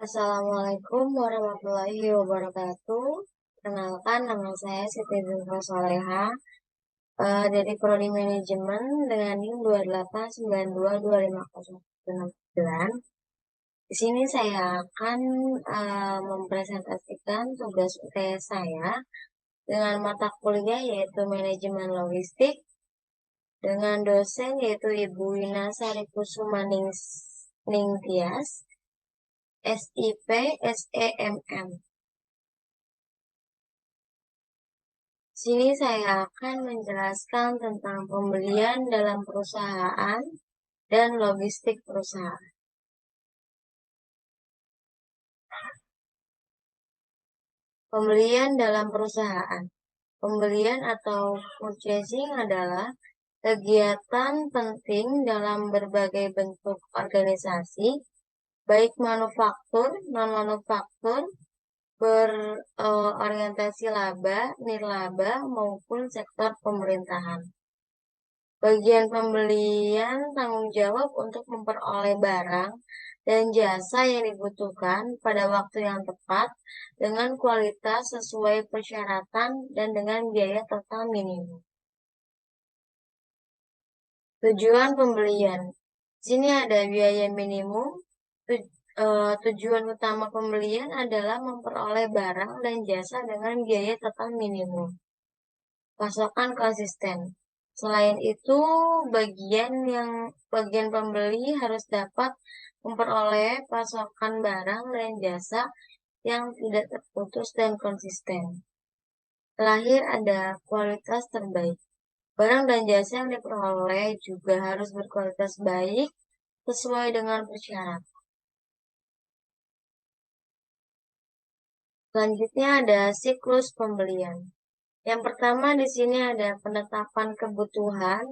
Assalamualaikum warahmatullahi wabarakatuh. Kenalkan, nama saya Siti Zufra Soleha, dari Prodi Manajemen dengan NIM 28922509. Di sini saya akan mempresentasikan tugas UTS saya dengan mata kuliah yaitu Manajemen Logistik dengan dosen yaitu Ibu Wina Sarikusuma Ningtyas, SIP, SEMM. Sini saya akan menjelaskan tentang pembelian dalam perusahaan dan logistik perusahaan. Pembelian dalam perusahaan. Pembelian atau purchasing adalah kegiatan penting dalam berbagai bentuk organisasi, baik manufaktur, non-manufaktur, berorientasi laba, nirlaba, maupun sektor pemerintahan. Bagian pembelian tanggung jawab untuk memperoleh barang dan jasa yang dibutuhkan pada waktu yang tepat dengan kualitas sesuai persyaratan dan dengan biaya total minimum. Tujuan pembelian. Di sini ada biaya minimum. Tujuan utama pembelian adalah memperoleh barang dan jasa dengan biaya total minimum. Pasokan konsisten. Selain itu, bagian pembeli harus dapat memperoleh pasokan barang dan jasa yang tidak terputus dan konsisten. Terakhir ada kualitas terbaik. Barang dan jasa yang diperoleh juga harus berkualitas baik sesuai dengan persyaratan. Selanjutnya ada siklus pembelian. Yang pertama di sini ada penetapan kebutuhan.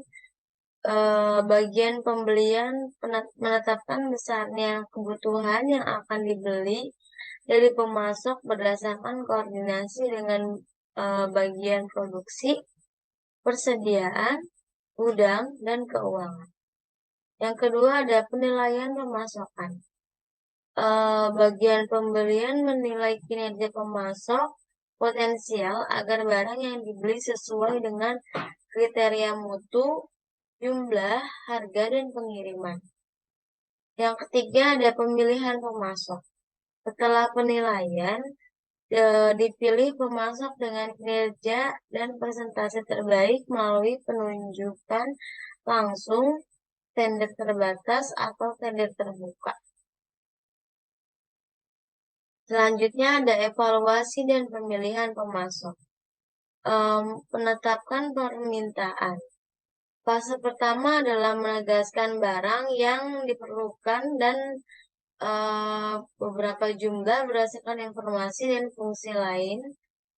Bagian pembelian menetapkan besarnya kebutuhan yang akan dibeli dari pemasok berdasarkan koordinasi dengan bagian produksi, persediaan, gudang, dan keuangan. Yang kedua ada penilaian pemasokan. Bagian pembelian menilai kinerja pemasok potensial agar barang yang dibeli sesuai dengan kriteria mutu, jumlah, harga, dan pengiriman. Yang ketiga ada pemilihan pemasok. Setelah penilaian, dipilih pemasok dengan kinerja dan persentase terbaik melalui penunjukan langsung, tender terbatas, atau tender terbuka. Selanjutnya ada evaluasi dan pemilihan pemasok. Penetapan permintaan. Fase pertama adalah menegaskan barang yang diperlukan dan beberapa jumlah berdasarkan informasi dan fungsi lain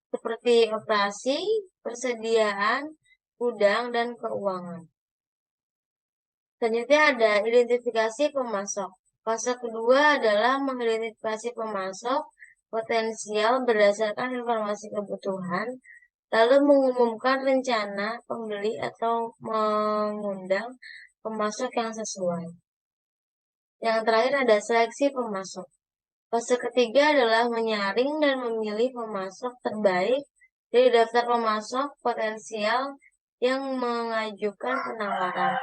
seperti operasi, persediaan, gudang, dan keuangan. Selanjutnya ada identifikasi pemasok. Fase kedua adalah mengidentifikasi pemasok potensial berdasarkan informasi kebutuhan, lalu mengumumkan rencana pembeli atau mengundang pemasok yang sesuai. Yang terakhir ada seleksi pemasok. Fase ketiga adalah menyaring dan memilih pemasok terbaik dari daftar pemasok potensial yang mengajukan penawaran.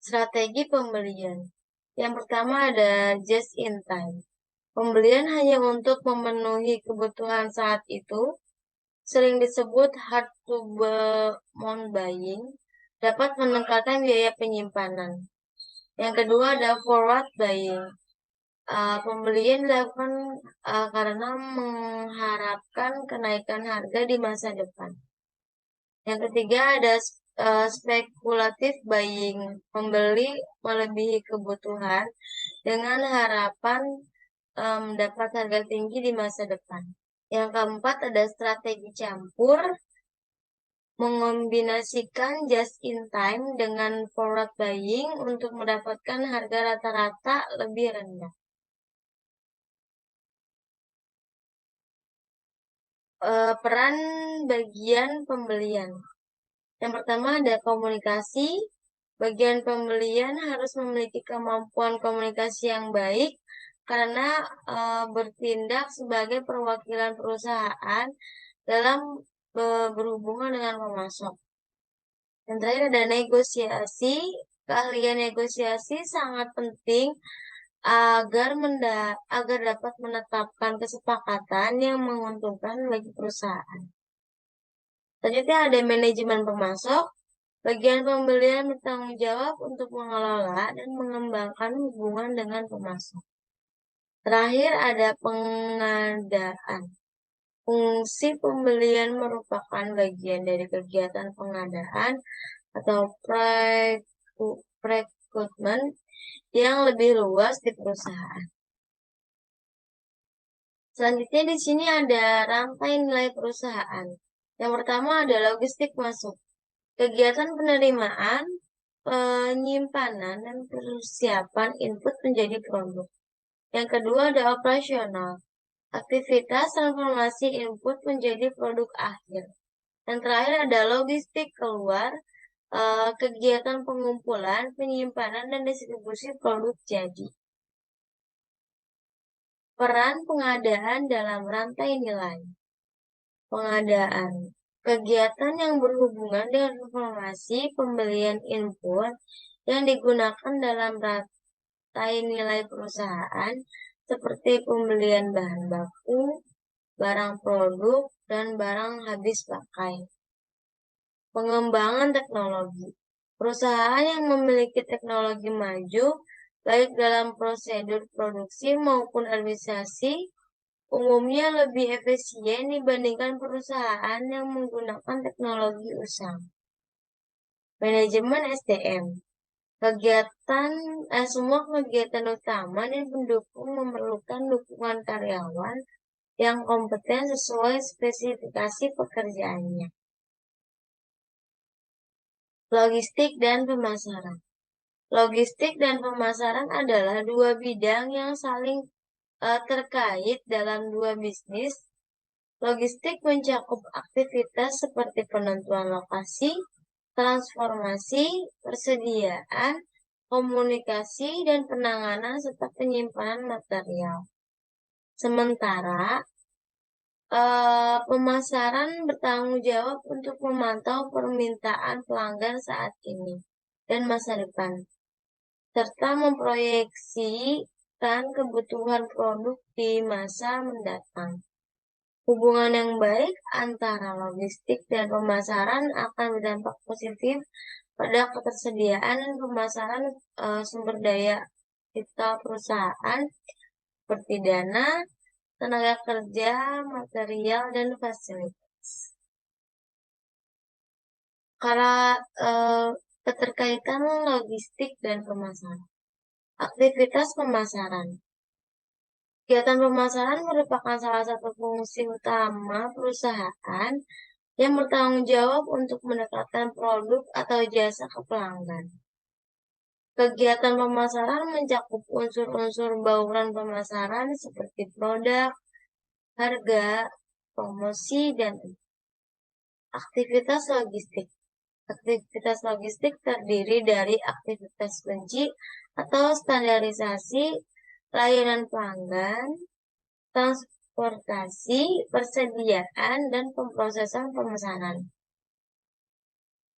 Strategi pembelian. Yang pertama ada just in time. Pembelian hanya untuk memenuhi kebutuhan saat itu, sering disebut hard to mount buying, dapat meningkatkan biaya penyimpanan. Yang kedua ada forward buying. Pembelian dilakukan karena mengharapkan kenaikan harga di masa depan. Yang ketiga ada spekulatif buying, membeli melebihi kebutuhan dengan harapan mendapat harga tinggi di masa depan. Yang keempat ada strategi campur, mengombinasikan just in time dengan forward buying untuk mendapatkan harga rata-rata lebih rendah. Peran bagian pembelian. Yang pertama ada komunikasi. Bagian pembelian harus memiliki kemampuan komunikasi yang baik karena bertindak sebagai perwakilan perusahaan dalam berhubungan dengan pemasok. Yang terakhir ada negosiasi. Keahlian negosiasi sangat penting agar dapat menetapkan kesepakatan yang menguntungkan bagi perusahaan. Selanjutnya ada manajemen pemasok. Bagian pembelian bertanggung jawab untuk mengelola dan mengembangkan hubungan dengan pemasok. Terakhir ada pengadaan. Fungsi pembelian merupakan bagian dari kegiatan pengadaan atau rekrutmen yang lebih luas di perusahaan. Selanjutnya di sini ada rantai nilai perusahaan. Yang pertama ada logistik masuk. Kegiatan penerimaan, penyimpanan, dan persiapan input menjadi produk. Yang kedua ada operasional. Aktivitas transformasi input menjadi produk akhir. Yang terakhir ada logistik keluar, kegiatan pengumpulan, penyimpanan, dan distribusi produk jadi. Peran pengadaan dalam rantai nilai. Pengadaan. Kegiatan yang berhubungan dengan informasi pembelian input yang digunakan dalam rantai nilai perusahaan seperti pembelian bahan baku, barang produk, dan barang habis pakai. Pengembangan teknologi. Perusahaan yang memiliki teknologi maju, baik dalam prosedur produksi maupun administrasi, umumnya lebih efisien dibandingkan perusahaan yang menggunakan teknologi usang. Manajemen SDM. Semua kegiatan utama dan pendukung memerlukan dukungan karyawan yang kompeten sesuai spesifikasi pekerjaannya. Logistik dan pemasaran. Logistik dan pemasaran adalah dua bidang yang saling terkait dalam dua bisnis. Logistik mencakup aktivitas seperti penentuan lokasi, transformasi, persediaan, komunikasi, dan penanganan serta penyimpanan material. Sementara pemasaran bertanggung jawab untuk memantau permintaan pelanggan saat ini dan masa depan, serta memproyeksikan kebutuhan produk di masa mendatang. Hubungan yang baik antara logistik dan pemasaran akan berdampak positif pada ketersediaan dan pemasaran sumber daya vital perusahaan seperti dana, tenaga kerja, material, dan fasilitas. Karena keterkaitan logistik dan pemasaran. Aktivitas pemasaran. Kegiatan pemasaran merupakan salah satu fungsi utama perusahaan yang bertanggung jawab untuk mendekatkan produk atau jasa ke pelanggan. Kegiatan pemasaran mencakup unsur-unsur bauran pemasaran seperti produk, harga, promosi, dan aktivitas logistik. Aktivitas logistik terdiri dari aktivitas kunci atau standarisasi, layanan pelanggan, transportasi, persediaan, dan pemrosesan pemesanan,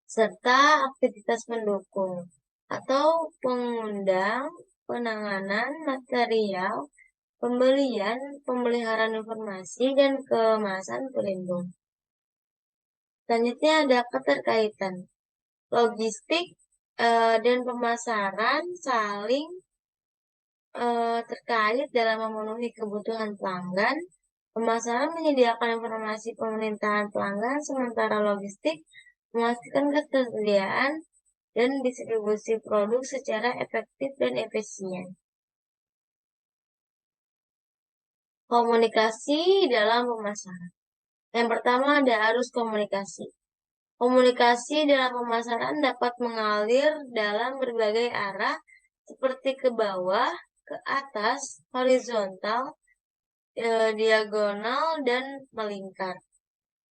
serta aktivitas pendukung atau pengundang, penanganan material, pembelian, pemeliharaan informasi, dan kemasan pelindung. Selanjutnya ada keterkaitan. Logistik dan pemasaran saling terkait dalam memenuhi kebutuhan pelanggan. Pemasaran menyediakan informasi pemerintahan pelanggan, sementara logistik memastikan ketersediaan dan distribusi produk secara efektif dan efisien. Komunikasi dalam pemasaran. Yang pertama ada arus komunikasi. Komunikasi dalam pemasaran dapat mengalir dalam berbagai arah seperti ke bawah, ke atas, horizontal, diagonal, dan melingkar.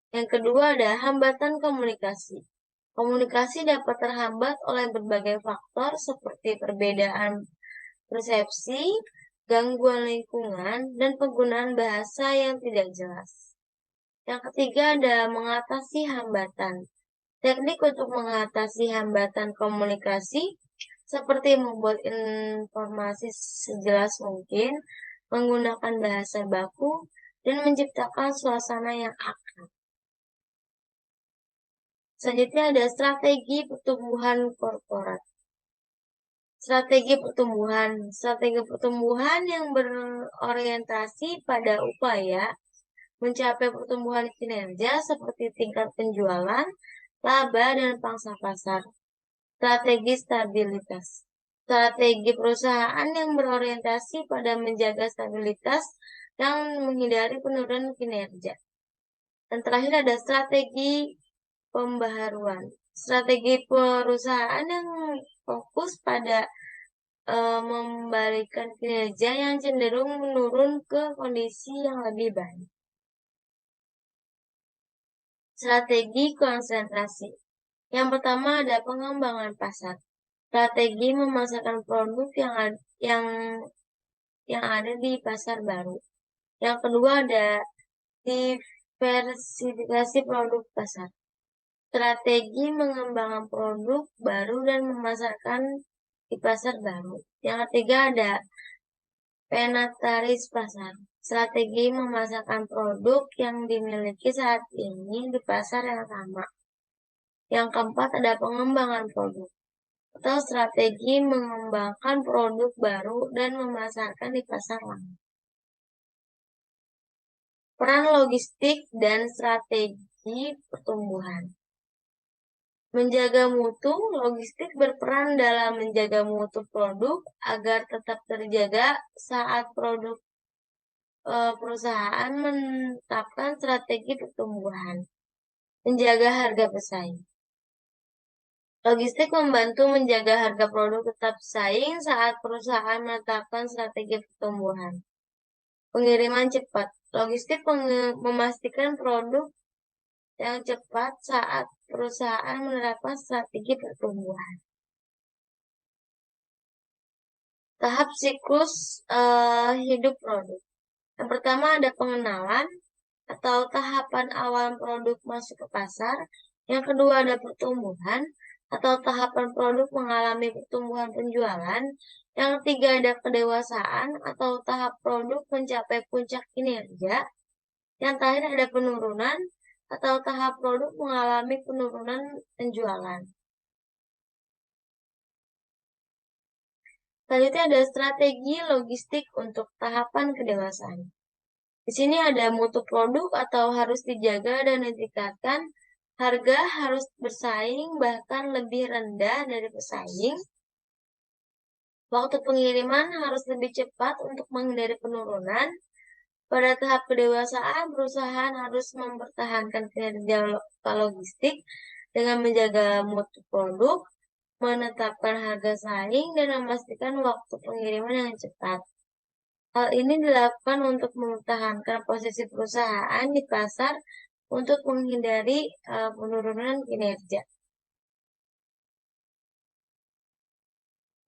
Yang kedua ada hambatan komunikasi. Komunikasi dapat terhambat oleh berbagai faktor seperti perbedaan persepsi, gangguan lingkungan, dan penggunaan bahasa yang tidak jelas. Yang ketiga ada mengatasi hambatan. Teknik untuk mengatasi hambatan komunikasi seperti membuat informasi sejelas mungkin, menggunakan bahasa baku, dan menciptakan suasana yang akrab. Selanjutnya ada strategi pertumbuhan korporat. Strategi pertumbuhan yang berorientasi pada upaya mencapai pertumbuhan kinerja seperti tingkat penjualan, laba, dan pangsa pasar. Strategi stabilitas. Strategi perusahaan yang berorientasi pada menjaga stabilitas dan menghindari penurunan kinerja. Dan terakhir ada strategi pembaharuan. Strategi perusahaan yang fokus pada membalikan kinerja yang cenderung menurun ke kondisi yang lebih baik. Strategi konsentrasi. Yang pertama ada pengembangan pasar. Strategi memasarkan produk yang ada di pasar baru. Yang kedua ada diversifikasi produk pasar. Strategi mengembangkan produk baru dan memasarkan di pasar baru. Yang ketiga ada penetrasi pasar. Strategi memasarkan produk yang dimiliki saat ini di pasar yang sama. Yang keempat ada pengembangan produk atau strategi mengembangkan produk baru dan memasarkan di pasar lama. Peran logistik dan strategi pertumbuhan. Menjaga mutu, logistik berperan dalam menjaga mutu produk agar tetap terjaga saat perusahaan menetapkan strategi pertumbuhan. Menjaga harga pesaing. Logistik membantu menjaga harga produk tetap saing saat perusahaan menetapkan strategi pertumbuhan. Pengiriman cepat. Logistik memastikan produk yang cepat saat perusahaan menerapkan strategi pertumbuhan. Tahap siklus hidup produk. Yang pertama ada pengenalan atau tahapan awal produk masuk ke pasar. Yang kedua ada pertumbuhan atau tahapan produk mengalami pertumbuhan penjualan. Yang ketiga ada kedewasaan atau tahap produk mencapai puncak kinerja. Yang terakhir ada penurunan atau tahap produk mengalami penurunan penjualan. Selanjutnya ada strategi logistik untuk tahapan kedewasaan. Di sini ada mutu produk atau harus dijaga dan ditingkatkan. Harga harus bersaing bahkan lebih rendah dari pesaing. Waktu pengiriman harus lebih cepat untuk menghindari penurunan. Pada tahap kedewasaan, perusahaan harus mempertahankan kinerja logistik dengan menjaga mutu produk, menetapkan harga saing, dan memastikan waktu pengiriman yang cepat. Hal ini dilakukan untuk mempertahankan posisi perusahaan di pasar untuk menghindari penurunan kinerja.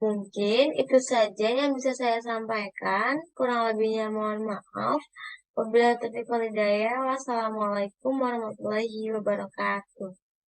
Mungkin itu saja yang bisa saya sampaikan. Kurang lebihnya mohon maaf. Wabillahi taufiq wal hidayah. Wassalamualaikum warahmatullahi wabarakatuh.